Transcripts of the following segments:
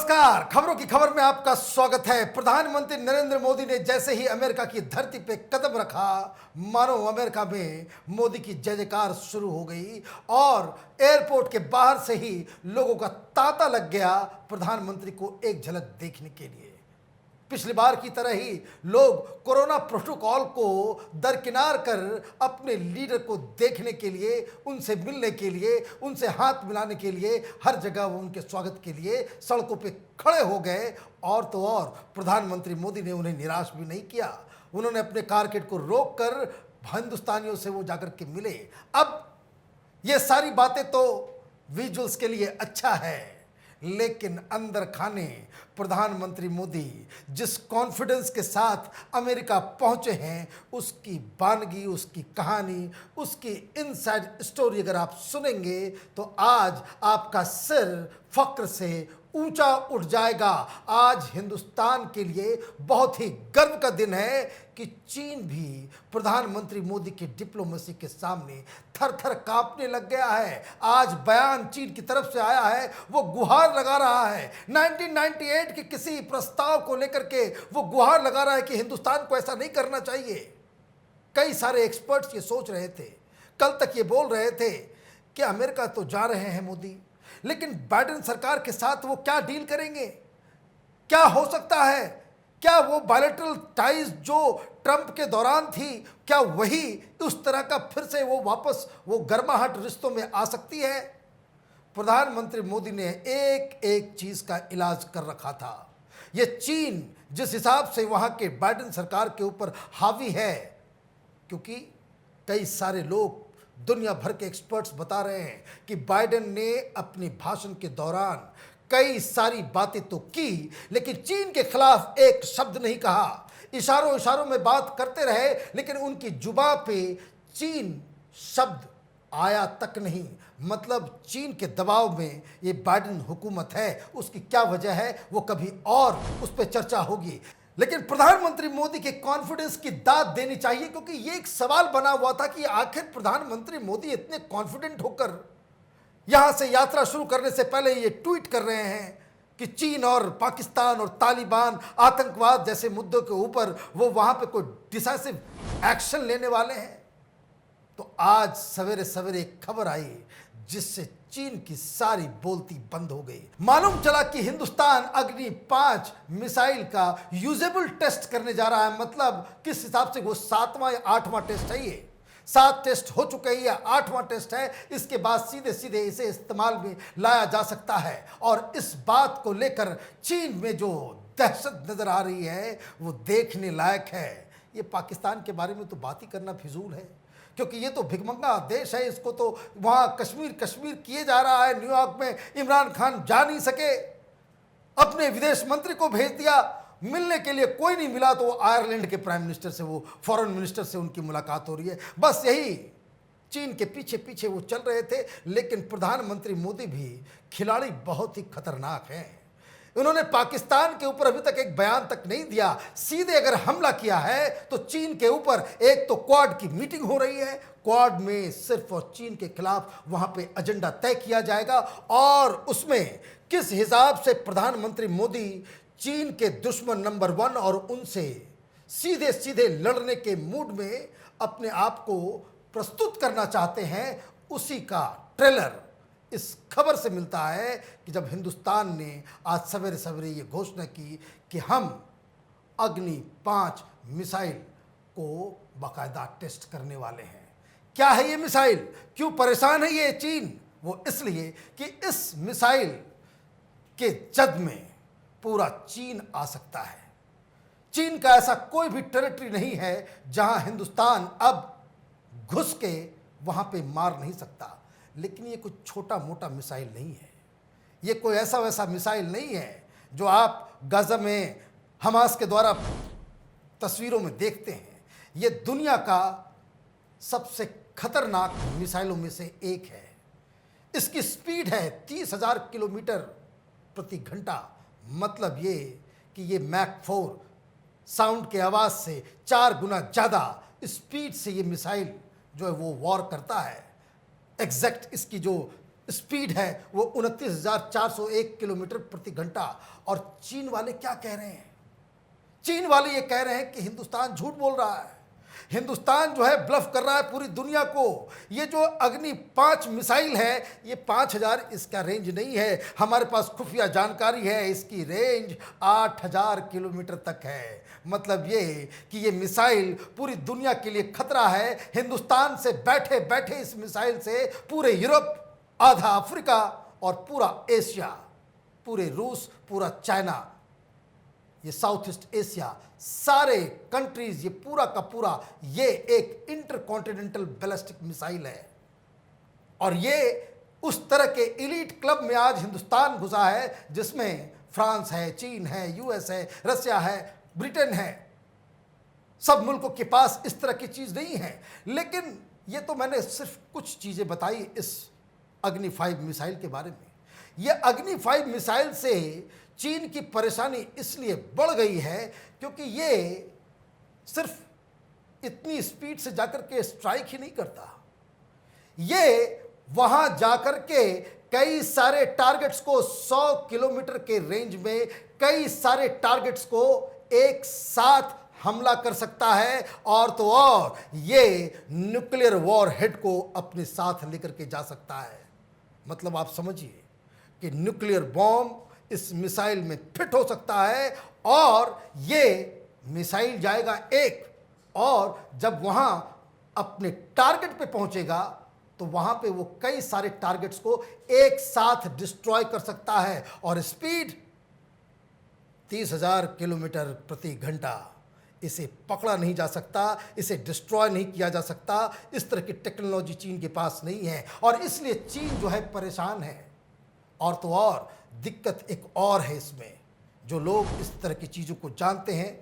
नमस्कार। खबरों की खबर में आपका स्वागत है। प्रधानमंत्री नरेंद्र मोदी ने जैसे ही अमेरिका की धरती पे कदम रखा, मानो अमेरिका में मोदी की जय जयकार शुरू हो गई और एयरपोर्ट के बाहर से ही लोगों का तांता लग गया प्रधानमंत्री को एक झलक देखने के लिए। पिछली बार की तरह ही लोग कोरोना प्रोटोकॉल को दरकिनार कर अपने लीडर को देखने के लिए, उनसे मिलने के लिए, उनसे हाथ मिलाने के लिए हर जगह वो उनके स्वागत के लिए सड़कों पे खड़े हो गए। और तो और प्रधानमंत्री मोदी ने उन्हें निराश भी नहीं किया। उन्होंने अपने कारकेट को रोक कर हिंदुस्तानियों से वो जाकर के मिले। अब ये सारी बातें तो विजुअल्स के लिए अच्छा है, लेकिन अंदर खाने प्रधानमंत्री मोदी जिस कॉन्फिडेंस के साथ अमेरिका पहुंचे हैं, उसकी वानगी, उसकी कहानी, उसकी इनसाइड स्टोरी अगर आप सुनेंगे तो आज आपका सिर फक्र से ऊंचा उठ जाएगा। आज हिंदुस्तान के लिए बहुत ही गर्व का दिन है कि चीन भी प्रधानमंत्री मोदी की डिप्लोमेसी के सामने थर थर कांपने लग गया है। आज बयान चीन की तरफ से आया है, वो गुहार लगा रहा है। 1998 के किसी प्रस्ताव को लेकर के वो गुहार लगा रहा है कि हिंदुस्तान को ऐसा नहीं करना चाहिए। कई सारे एक्सपर्ट्स ये सोच रहे थे, कल तक ये बोल रहे थे कि अमेरिका तो जा रहे हैं मोदी, लेकिन बाइडेन सरकार के साथ वो क्या डील करेंगे, क्या हो सकता है, क्या वो बायलैटरल टाइज जो ट्रंप के दौरान थी, क्या वही उस तरह का फिर से वो वापस वो गर्माहट रिश्तों में आ सकती है। प्रधानमंत्री मोदी ने एक एक चीज का इलाज कर रखा था। ये चीन जिस हिसाब से वहां के बाइडेन सरकार के ऊपर हावी है, क्योंकि कई सारे लोग, दुनिया भर के एक्सपर्ट्स बता रहे हैं कि बाइडेन ने अपने भाषण के दौरान कई सारी बातें तो की, लेकिन चीन के खिलाफ एक शब्द नहीं कहा। इशारों इशारों में बात करते रहे, लेकिन उनकी जुबान पे चीन शब्द आया तक नहीं। मतलब चीन के दबाव में ये बाइडेन हुकूमत है। उसकी क्या वजह है वो कभी और उस पर चर्चा होगी, लेकिन प्रधानमंत्री मोदी के कॉन्फिडेंस की दाद देनी चाहिए, क्योंकि ये एक सवाल बना हुआ था कि आखिर प्रधानमंत्री मोदी इतने कॉन्फिडेंट होकर यहां से यात्रा शुरू करने से पहले ये ट्वीट कर रहे हैं कि चीन और पाकिस्तान और तालिबान, आतंकवाद जैसे मुद्दों के ऊपर वो वहां पे कोई डिसाइसिव एक्शन लेने वाले हैं। तो आज सवेरे सवेरे एक खबर आई जिससे चीन की सारी बोलती बंद हो गई। मालूम चला कि हिंदुस्तान अग्नि 5 मिसाइल का यूजेबल टेस्ट करने जा रहा है। मतलब किस हिसाब से वो 7वां या 8वां टेस्ट है। ये 7 टेस्ट हो चुके हैं, या 8वां टेस्ट है। इसके बाद सीधे सीधे इसे इस्तेमाल में लाया जा सकता है। और इस बात को लेकर चीन में जो दहशत नजर आ रही है वो देखने लायक है। ये पाकिस्तान के बारे में तो बात ही करना फिजूल है, क्योंकि ये तो भिखमंगा देश है। इसको तो वहाँ कश्मीर कश्मीर किए जा रहा है। न्यूयॉर्क में इमरान खान जा नहीं सके, अपने विदेश मंत्री को भेज दिया, मिलने के लिए कोई नहीं मिला तो वो आयरलैंड के प्राइम मिनिस्टर से, वो फॉरेन मिनिस्टर से उनकी मुलाकात हो रही है। बस यही चीन के पीछे पीछे वो चल रहे थे। लेकिन प्रधानमंत्री मोदी भी खिलाड़ी बहुत ही खतरनाक हैं। उन्होंने पाकिस्तान के ऊपर अभी तक एक बयान तक नहीं दिया। सीधे अगर हमला किया है तो चीन के ऊपर, एक तो क्वाड की मीटिंग हो रही है, क्वाड में सिर्फ और चीन के खिलाफ वहां पे एजेंडा तय किया जाएगा और उसमें किस हिसाब से प्रधानमंत्री मोदी चीन के दुश्मन नंबर 1 और उनसे सीधे सीधे लड़ने के मूड में अपने आप को प्रस्तुत करना चाहते हैं, उसी का ट्रेलर इस खबर से मिलता है कि जब हिंदुस्तान ने आज सवेरे सवेरे ये घोषणा की कि हम अग्नि 5 मिसाइल को बाकायदा टेस्ट करने वाले हैं। क्या है ये मिसाइल, क्यों परेशान है ये चीन? वो इसलिए कि इस मिसाइल के जद में पूरा चीन आ सकता है। चीन का ऐसा कोई भी टेरिटरी नहीं है जहां हिंदुस्तान अब घुस के वहां पे मार नहीं सकता। लेकिन ये कोई छोटा मोटा मिसाइल नहीं है। ये कोई ऐसा वैसा मिसाइल नहीं है जो आप गाजा में हमास के द्वारा तस्वीरों में देखते हैं। ये दुनिया का सबसे खतरनाक मिसाइलों में से एक है। इसकी स्पीड है 30,000 किलोमीटर प्रति घंटा। मतलब ये कि ये मैक 4 साउंड के आवाज़ से 4 गुना ज़्यादा स्पीड से ये मिसाइल जो है वो वॉर करता है। एग्जैक्ट इसकी जो स्पीड है वो 29,401 किलोमीटर प्रति घंटा। और चीन वाले क्या कह रहे हैं? चीन वाले ये कह रहे हैं कि हिंदुस्तान झूठ बोल रहा है, हिंदुस्तान जो है ब्लफ कर रहा है पूरी दुनिया को। ये जो अग्नि 5 मिसाइल है ये 5,000 इसका रेंज नहीं है, हमारे पास खुफिया जानकारी है इसकी रेंज 8,000 किलोमीटर तक है। मतलब ये कि ये मिसाइल पूरी दुनिया के लिए खतरा है। हिंदुस्तान से बैठे बैठे इस मिसाइल से पूरे यूरोप, आधा अफ्रीका और पूरा एशिया, पूरे रूस, पूरा चाइना, ये साउथ ईस्ट एशिया, सारे कंट्रीज, ये पूरा का पूरा ये एक इंटरकॉन्टिनेंटल बैलिस्टिक मिसाइल है। और ये उस तरह के एलीट क्लब में आज हिंदुस्तान घुसा है जिसमें फ्रांस है, चीन है, यूएस है, रशिया है, ब्रिटेन है। सब मुल्कों के पास इस तरह की चीज नहीं है। लेकिन ये तो मैंने सिर्फ कुछ चीजें बताई इस अग्नि 5 मिसाइल के बारे में। ये अग्नि 5 मिसाइल से चीन की परेशानी इसलिए बढ़ गई है क्योंकि ये सिर्फ इतनी स्पीड से जाकर के स्ट्राइक ही नहीं करता, ये वहां जाकर के कई सारे टारगेट्स को 100 किलोमीटर के रेंज में कई सारे टारगेट्स को एक साथ हमला कर सकता है। और तो और ये न्यूक्लियर वॉर हेड को अपने साथ लेकर के जा सकता है। मतलब आप समझिए कि न्यूक्लियर बॉम्ब इस मिसाइल में फिट हो सकता है और ये मिसाइल जाएगा एक, और जब वहां अपने टारगेट पे पहुंचेगा तो वहां पे वो कई सारे टारगेट्स को एक साथ डिस्ट्रॉय कर सकता है। और स्पीड 30,000 किलोमीटर प्रति घंटा। इसे पकड़ा नहीं जा सकता, इसे डिस्ट्रॉय नहीं किया जा सकता। इस तरह की टेक्नोलॉजी चीन के पास नहीं है और इसलिए चीन जो है परेशान है। और तो और दिक्कत एक और है इसमें, जो लोग इस तरह की चीज़ों को जानते हैं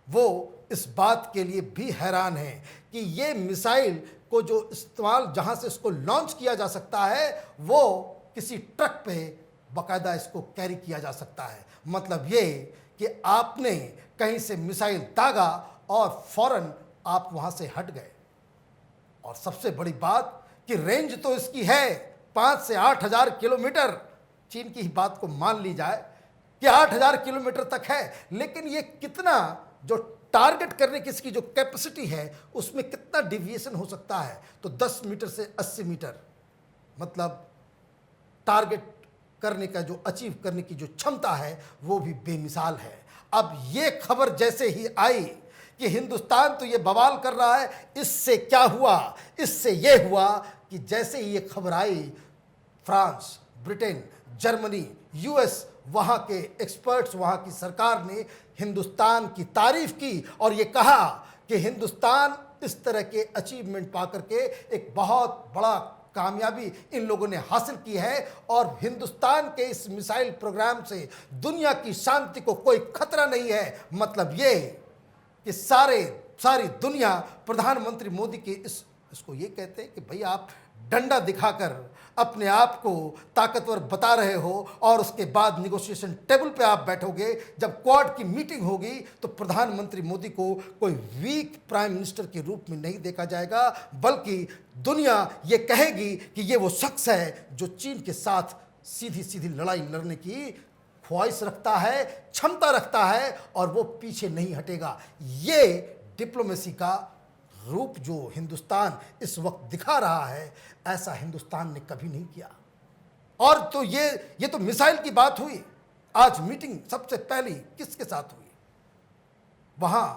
वो इस बात के लिए भी हैरान हैं कि ये मिसाइल को जो इस्तेमाल जहाँ से इसको लॉन्च किया जा सकता है वो किसी ट्रक पे बाकायदा इसको कैरी किया जा सकता है। मतलब ये कि आपने कहीं से मिसाइल दागा और फौरन आप वहाँ से हट गए। और सबसे बड़ी बात कि रेंज तो इसकी है 5 से 8,000 किलोमीटर। चीन की ही बात को मान ली जाए कि 8,000 किलोमीटर तक है, लेकिन ये कितना जो टारगेट करने की इसकी जो कैपेसिटी है उसमें कितना डिविएशन हो सकता है, तो 10 मीटर से 80 मीटर। मतलब टारगेट करने का जो अचीव करने की जो क्षमता है वो भी बेमिसाल है। अब ये खबर जैसे ही आई कि हिंदुस्तान तो ये बवाल कर रहा है, इससे क्या हुआ? इससे ये हुआ कि जैसे ही ये खबर आई फ्रांस, ब्रिटेन, जर्मनी, यूएस, वहाँ के एक्सपर्ट्स, वहाँ की सरकार ने हिंदुस्तान की तारीफ की और ये कहा कि हिंदुस्तान इस तरह के अचीवमेंट पा करके एक बहुत बड़ा कामयाबी इन लोगों ने हासिल की है और हिंदुस्तान के इस मिसाइल प्रोग्राम से दुनिया की शांति को कोई खतरा नहीं है। मतलब ये कि सारी दुनिया प्रधानमंत्री मोदी के इसको ये कहते हैं कि भाई आप डंडा दिखाकर अपने आप को ताकतवर बता रहे हो और उसके बाद निगोशिएशन टेबल पे आप बैठोगे। जब क्वाड की मीटिंग होगी तो प्रधानमंत्री मोदी को कोई वीक प्राइम मिनिस्टर के रूप में नहीं देखा जाएगा, बल्कि दुनिया ये कहेगी कि ये वो शख्स है जो चीन के साथ सीधी सीधी लड़ाई लड़ने की ख्वाहिश रखता है, क्षमता रखता है और वो पीछे नहीं हटेगा। ये डिप्लोमेसी का रूप जो हिंदुस्तान इस वक्त दिखा रहा है, ऐसा हिंदुस्तान ने कभी नहीं किया। और तो ये तो मिसाइल की बात हुई। आज मीटिंग सबसे पहली किसके साथ हुई? वहां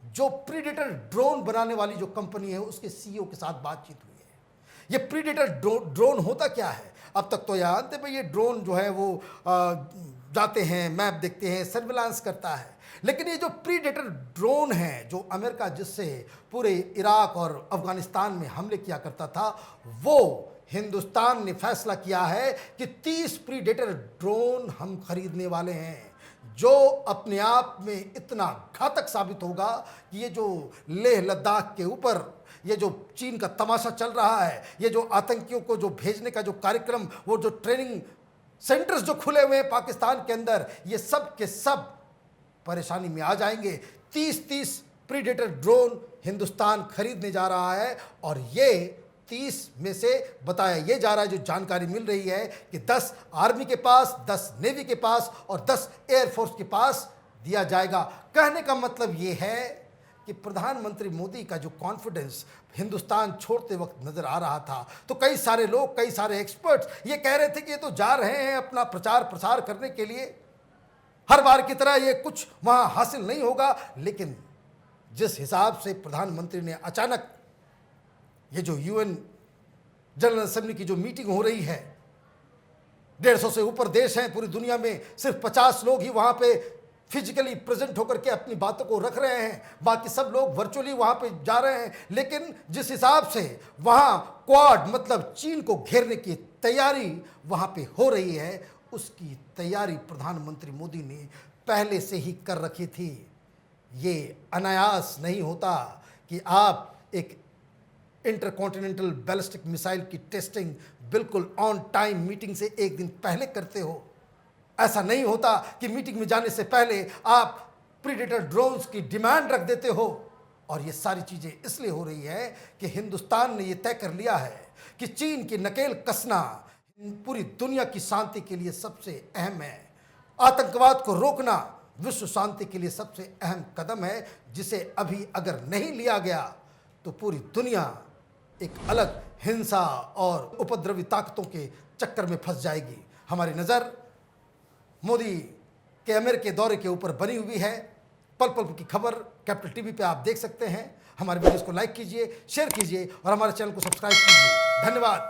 जो प्रीडेटर ड्रोन बनाने वाली जो कंपनी है उसके सीईओ के साथ बातचीत हुई है। ये प्रीडेटर ड्रोन होता क्या है? अब तक तो जानते भाई ये ड्रोन जो है वो जाते हैं, मैप देखते हैं, सर्विलांस करता है। लेकिन ये जो प्रीडेटर ड्रोन है जो अमेरिका जिससे पूरे इराक और अफगानिस्तान में हमले किया करता था, वो हिंदुस्तान ने फैसला किया है कि 30 प्रीडेटर ड्रोन हम खरीदने वाले हैं, जो अपने आप में इतना घातक साबित होगा कि ये जो लेह लद्दाख के ऊपर ये जो चीन का तमाशा चल रहा है, ये जो आतंकियों को जो भेजने का जो कार्यक्रम, वो जो ट्रेनिंग सेंटर्स जो खुले हुए हैं पाकिस्तान के अंदर, ये सब के सब परेशानी में आ जाएंगे। 30 प्रीडेटर ड्रोन हिंदुस्तान खरीदने जा रहा है और ये 30 में से बताया ये जा रहा है, जो जानकारी मिल रही है कि 10 आर्मी के पास, 10 नेवी के पास और 10 एयरफोर्स के पास दिया जाएगा। कहने का मतलब ये है कि प्रधानमंत्री मोदी का जो कॉन्फिडेंस हिंदुस्तान छोड़ते वक्त नजर आ रहा था, तो कई सारे लोग, कई सारे एक्सपर्ट्स ये कह रहे थे कि ये तो जा रहे हैं अपना प्रचार प्रसार करने के लिए, हर बार की तरह ये कुछ वहां हासिल नहीं होगा। लेकिन जिस हिसाब से प्रधानमंत्री ने अचानक ये जो यूएन जनरल असेंबली की जो मीटिंग हो रही है, 150 से ऊपर देश हैं पूरी दुनिया में, सिर्फ 50 लोग ही वहां पे फिजिकली प्रेजेंट होकर के अपनी बातों को रख रहे हैं, बाकी सब लोग वर्चुअली वहां पे जा रहे हैं। लेकिन जिस हिसाब से वहां क्वाड मतलब चीन को घेरने की तैयारी वहां पे हो रही है, उसकी तैयारी प्रधानमंत्री मोदी ने पहले से ही कर रखी थी। ये अनायास नहीं होता कि आप एक इंटरकॉन्टिनेंटल बैलिस्टिक मिसाइल की टेस्टिंग बिल्कुल ऑन टाइम मीटिंग से एक दिन पहले करते हो। ऐसा नहीं होता कि मीटिंग में जाने से पहले आप प्रीडेटर ड्रोन्स की डिमांड रख देते हो। और ये सारी चीजें इसलिए हो रही है कि हिंदुस्तान ने ये तय कर लिया है कि चीन की नकेल कसना पूरी दुनिया की शांति के लिए सबसे अहम है। आतंकवाद को रोकना विश्व शांति के लिए सबसे अहम कदम है, जिसे अभी अगर नहीं लिया गया तो पूरी दुनिया एक अलग हिंसा और उपद्रवी ताकतों के चक्कर में फंस जाएगी। हमारी नज़र मोदी के अमेरिका दौरे के ऊपर बनी हुई है। पल पल की खबर कैपिटल टीवी पे आप देख सकते हैं। हमारे वीडियोस को लाइक कीजिए, शेयर कीजिए और हमारे चैनल को सब्सक्राइब कीजिए। धन्यवाद।